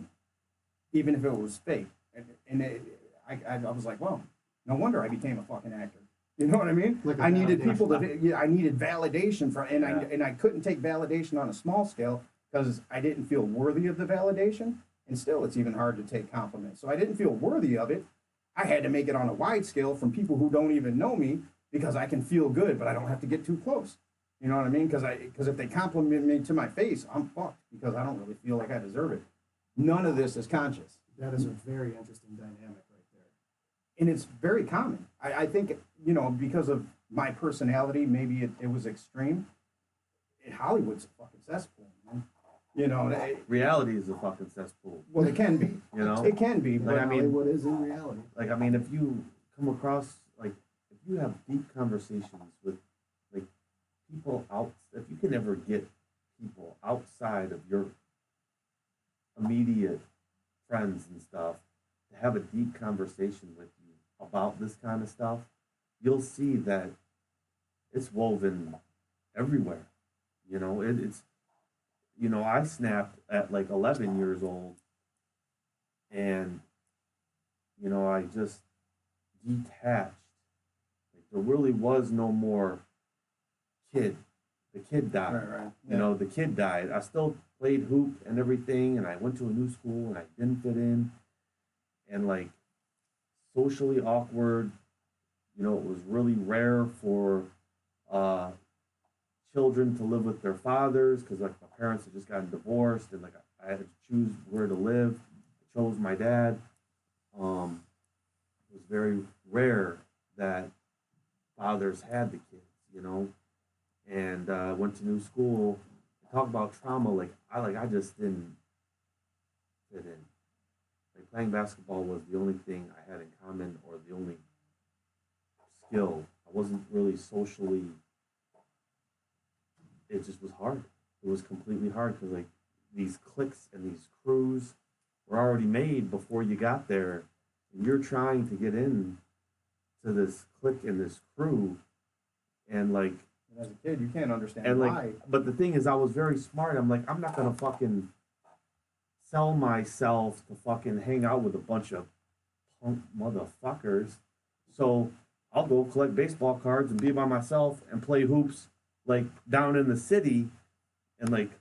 Speaker 3: even if it was fake. I was like, well, no wonder I became a fucking actor. You know what I mean?
Speaker 1: Like
Speaker 3: I needed people to, I needed validation from, and I couldn't take validation on a small scale because I didn't feel worthy of the validation. And still, it's even hard to take compliments. So I didn't feel worthy of it. I had to make it on a wide scale from people who don't even know me because I can feel good, but I don't have to get too close. You know what I mean? Because if they compliment me to my face, I'm fucked because I don't really feel like I deserve it. None of this is conscious.
Speaker 1: That is a very interesting dynamic right there.
Speaker 3: And it's very common. I think, you know, because of my personality, maybe it was extreme. Hollywood's a fucking cesspool, man. You know,
Speaker 4: reality is a fucking cesspool.
Speaker 3: Well, it can be.
Speaker 4: You know,
Speaker 3: it can be.
Speaker 4: Like,
Speaker 3: But
Speaker 4: I mean,
Speaker 1: Hollywood is in reality.
Speaker 4: like, I mean, if you come across, like, if you have deep conversations with like people out, if you can ever get people outside of your immediate friends and stuff to have a deep conversation with you about this kind of stuff, you'll see that it's woven everywhere. It's I snapped at like 11 years old, and I just detached. Like there really was no more kid. The kid died.
Speaker 3: Right.
Speaker 4: The kid died. I still played hoop and everything, and I went to a new school and I didn't fit in, and like socially awkward. It was really rare for children to live with their fathers because like my parents had just gotten divorced, and like I had to choose where to live. I chose my dad. It was very rare that fathers had the kids, and went to new school. Talk about trauma, I just didn't fit in. Like playing basketball was the only thing I had in common, or the only skill. I wasn't really socially. It just was hard. It was completely hard because like these cliques and these crews were already made before you got there, and you're trying to get in to this clique and this crew, and like.
Speaker 3: And as a kid, you can't understand
Speaker 4: And
Speaker 3: why.
Speaker 4: like, but the thing is, I was very smart. I'm like, I'm not gonna fucking sell myself to fucking hang out with a bunch of punk motherfuckers. So I'll go collect baseball cards and be by myself and play hoops like down in the city, and like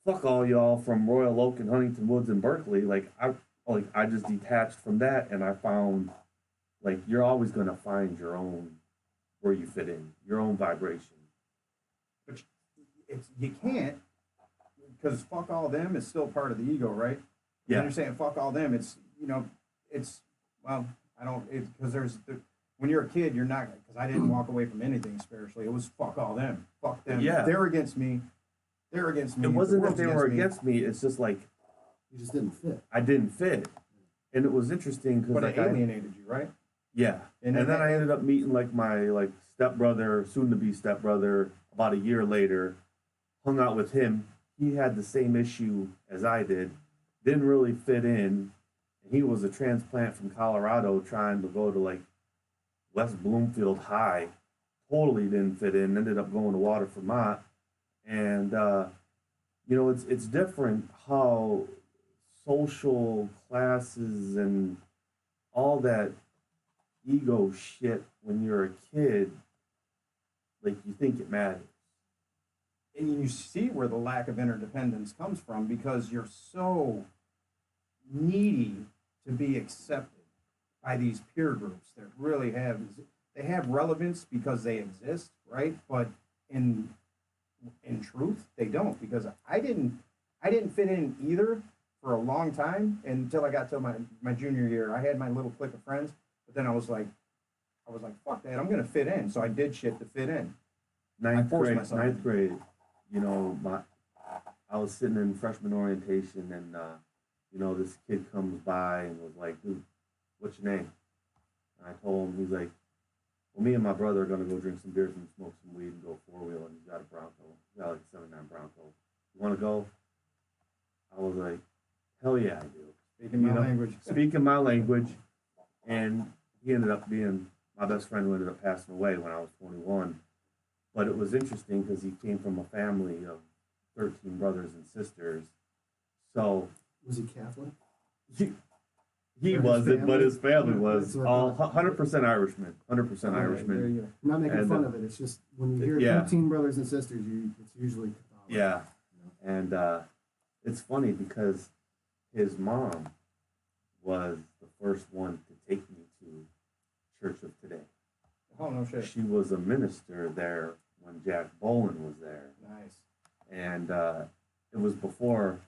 Speaker 4: fuck all y'all from Royal Oak and Huntington Woods and Berkeley. I just detached from that, and I found like you're always gonna find your own where you fit in, your own vibration.
Speaker 3: But you can't, because fuck all them is still part of the ego, right?
Speaker 4: Yeah.
Speaker 3: When you're saying fuck all them, when you're a kid, you're not, because I didn't walk away from anything spiritually. It was fuck all them. Fuck them.
Speaker 4: Yeah.
Speaker 3: They're against me. They're against me.
Speaker 4: It wasn't that
Speaker 3: The
Speaker 4: they
Speaker 3: world's
Speaker 4: were against me. It's just like
Speaker 1: You just didn't fit.
Speaker 4: I didn't fit, and it was interesting because
Speaker 3: But
Speaker 4: like
Speaker 3: it alienated you, right?
Speaker 4: yeah, and then I ended up meeting like my like stepbrother, soon to be stepbrother, about a year later. Hung out with him. He had the same issue as I did. Didn't really fit in. He was a transplant from Colorado trying to go to like West Bloomfield High. Totally didn't fit in. Ended up going to Water, Vermont. And it's different how social classes and all that ego shit when you're a kid, like you think it matters.
Speaker 3: And you see where the lack of interdependence comes from, because you're so needy to be accepted by these peer groups that really have relevance because they exist, right? But in truth, they don't, because I didn't fit in either for a long time until I got to my junior year. I had my little clique of friends, but then I was like, fuck that, I'm gonna fit in. So I did shit to fit in.
Speaker 4: Ninth
Speaker 3: forced
Speaker 4: grade,
Speaker 3: myself.
Speaker 4: I was sitting in freshman orientation, and this kid comes by and was like, "Dude, what's your name?" And I told him. He's like, "Well, me and my brother are gonna go drink some beers and smoke some weed and go 4-wheel." And he's got a Bronco. He's got like a '79 Bronco. You want to go? I was like, "Hell yeah, I do."
Speaker 3: Speaking my language.
Speaker 4: Speaking my language, and he ended up being my best friend, who ended up passing away when I was 21. But it was interesting because he came from a family of 13 brothers and sisters. So
Speaker 1: Was he Catholic?
Speaker 4: he
Speaker 1: Or his
Speaker 4: wasn't, but
Speaker 1: family?
Speaker 4: his family
Speaker 1: Yeah,
Speaker 4: was
Speaker 1: that's what I
Speaker 4: all
Speaker 1: thought.
Speaker 4: 100% Irishman. 100%
Speaker 1: All right, there
Speaker 4: Irishman.
Speaker 1: you go. I'm not making
Speaker 4: And,
Speaker 1: fun of it. It's just when you hear
Speaker 4: yeah.
Speaker 1: 13 brothers and sisters, it's usually Catholic.
Speaker 4: Yeah.
Speaker 1: You know?
Speaker 4: And it's funny because his mom was the first one to take me to Church of Today.
Speaker 3: Oh, no shit.
Speaker 4: She was a minister there when Jack Boland was there.
Speaker 3: Nice.
Speaker 4: And it was before,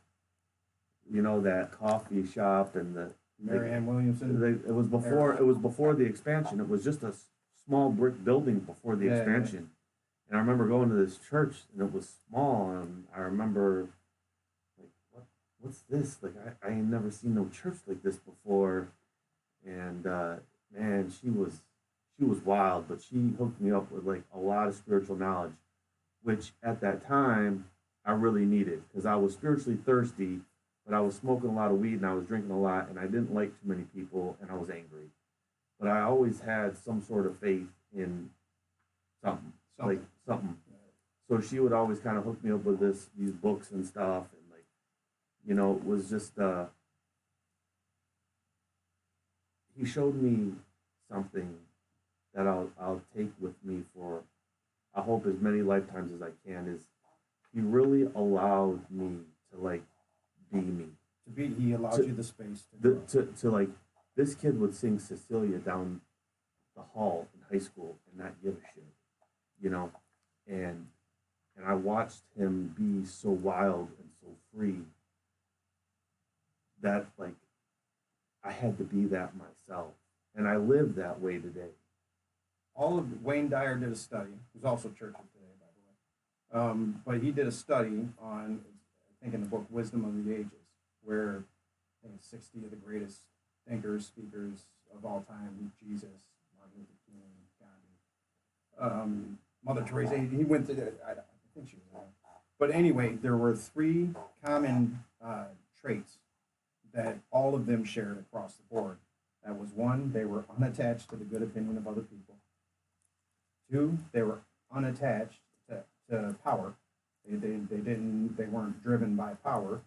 Speaker 4: that coffee shop and the
Speaker 3: Mary Ann Williamson.
Speaker 4: it was before the expansion. It was just a small brick building before the
Speaker 3: Yeah,
Speaker 4: expansion. And I remember going to this church, and it was small, and I remember like, what's this? Like I ain't never seen no church like this before. And man, she was she was wild, but she hooked me up with like a lot of spiritual knowledge, which at that time I really needed because I was spiritually thirsty, but I was smoking a lot of weed and I was drinking a lot and I didn't like too many people and I was angry. But I always had some sort of faith in something. Like something. So she would always kind of hook me up with these books and stuff, and like, you know, it was just he showed me something that I'll take with me for I hope as many lifetimes as I can. Is he really allowed me to like be me?
Speaker 3: He allowed you the space
Speaker 4: to like this kid would sing Cecilia down the hall in high school and not give a shit, you know, and I watched him be so wild and so free that like I had to be that myself, and I live that way today.
Speaker 3: All of Wayne Dyer did a study. He's also churching today, by the way. But he did a study on, I think in the book Wisdom of the Ages, where I think 60 of the greatest thinkers, speakers of all time, Jesus, Martin Luther King, Gandhi, Mother Teresa. He went to, I think she was there. But anyway, there were 3 common traits that all of them shared across the board. That was 1, they were unattached to the good opinion of other people. 2, they were unattached to power. They weren't driven by power.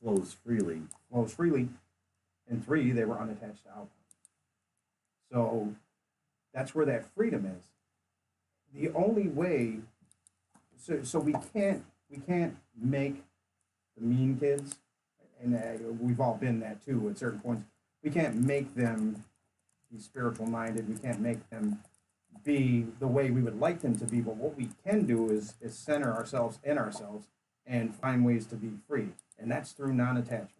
Speaker 4: Flows freely.
Speaker 3: And 3, they were unattached to outcomes. So that's where that freedom is. The only way, so we can't make the mean kids, and we've all been that too at certain points. We can't make them be spiritual minded. We can't make them be the way we would like them to be. But what we can do is center ourselves in ourselves and find ways to be free. And that's through non-attachment.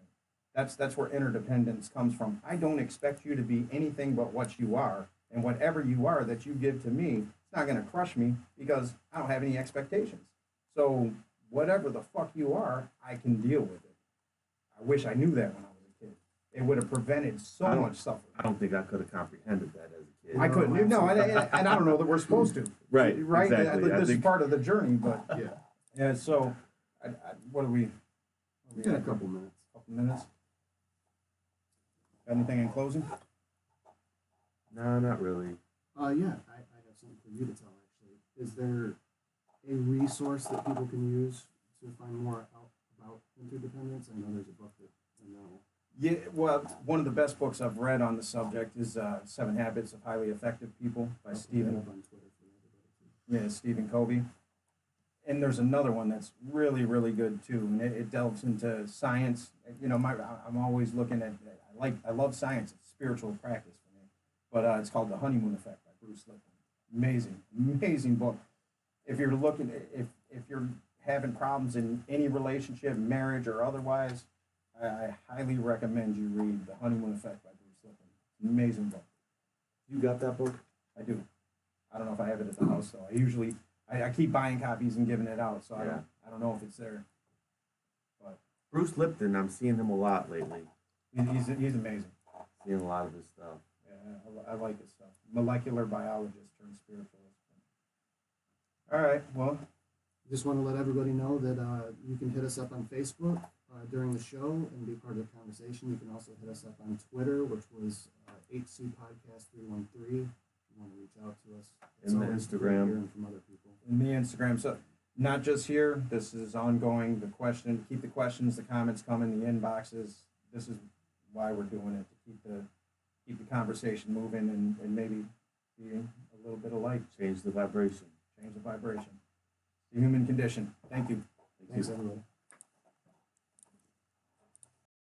Speaker 3: That's where interdependence comes from. I don't expect you to be anything but what you are. And whatever you are that you give to me, it's not going to crush me because I don't have any expectations. So whatever the fuck you are, I can deal with it. I wish I knew that when I was a kid. It would have prevented so much suffering.
Speaker 4: I don't think I could have comprehended that as a kid.
Speaker 3: I couldn't. No, and I don't know that we're supposed to.
Speaker 4: Right.
Speaker 3: Exactly. This is part of the journey, but
Speaker 1: Yeah.
Speaker 3: yeah. So, what do we?
Speaker 1: We got a couple minutes.
Speaker 3: Got anything in closing?
Speaker 4: No, not really.
Speaker 1: Yeah, I have something for you to tell, actually. Is there a resource that people can use to find more out about interdependence? I know there's a book that I know.
Speaker 3: Yeah, well, one of the best books I've read on the subject is 7 Habits of Highly Effective People by Stephen.
Speaker 1: On Twitter for everybody, too.
Speaker 3: Yeah, Stephen Covey. And there's another one that's really, really good too, and it delves into science. You know, I'm always looking at. I love science. It's spiritual practice for me. But it's called The Honeymoon Effect by Bruce Lipton. Amazing book. If you're looking, if you're having problems in any relationship, marriage or otherwise, I highly recommend you read The Honeymoon Effect by Bruce Lipton. Amazing book.
Speaker 4: You got that book?
Speaker 3: I do. I don't know if I have it at the house though. I keep buying copies and giving it out, so
Speaker 4: Yeah.
Speaker 3: I don't know if it's there. But
Speaker 4: Bruce Lipton, I'm seeing him a lot lately.
Speaker 3: he's amazing.
Speaker 4: Seeing a lot of his stuff.
Speaker 3: Yeah, I like his stuff. Molecular biologist turned spiritualist. All right, well,
Speaker 1: Just want to let everybody know that you can hit us up on Facebook during the show and be part of the conversation. You can also hit us up on Twitter, which was HC Podcast 313. If you want to reach out to us.
Speaker 4: In the
Speaker 1: always great
Speaker 4: Instagram.
Speaker 1: hearing from other people.
Speaker 3: in the Instagram, so not just here. This is ongoing. Keep the questions, the comments coming, the inboxes. This is why we're doing it, to keep the conversation moving and maybe be a little bit of light.
Speaker 4: Change the vibration.
Speaker 3: Change the vibration. The human condition. Thank you.
Speaker 1: Thanks, everybody.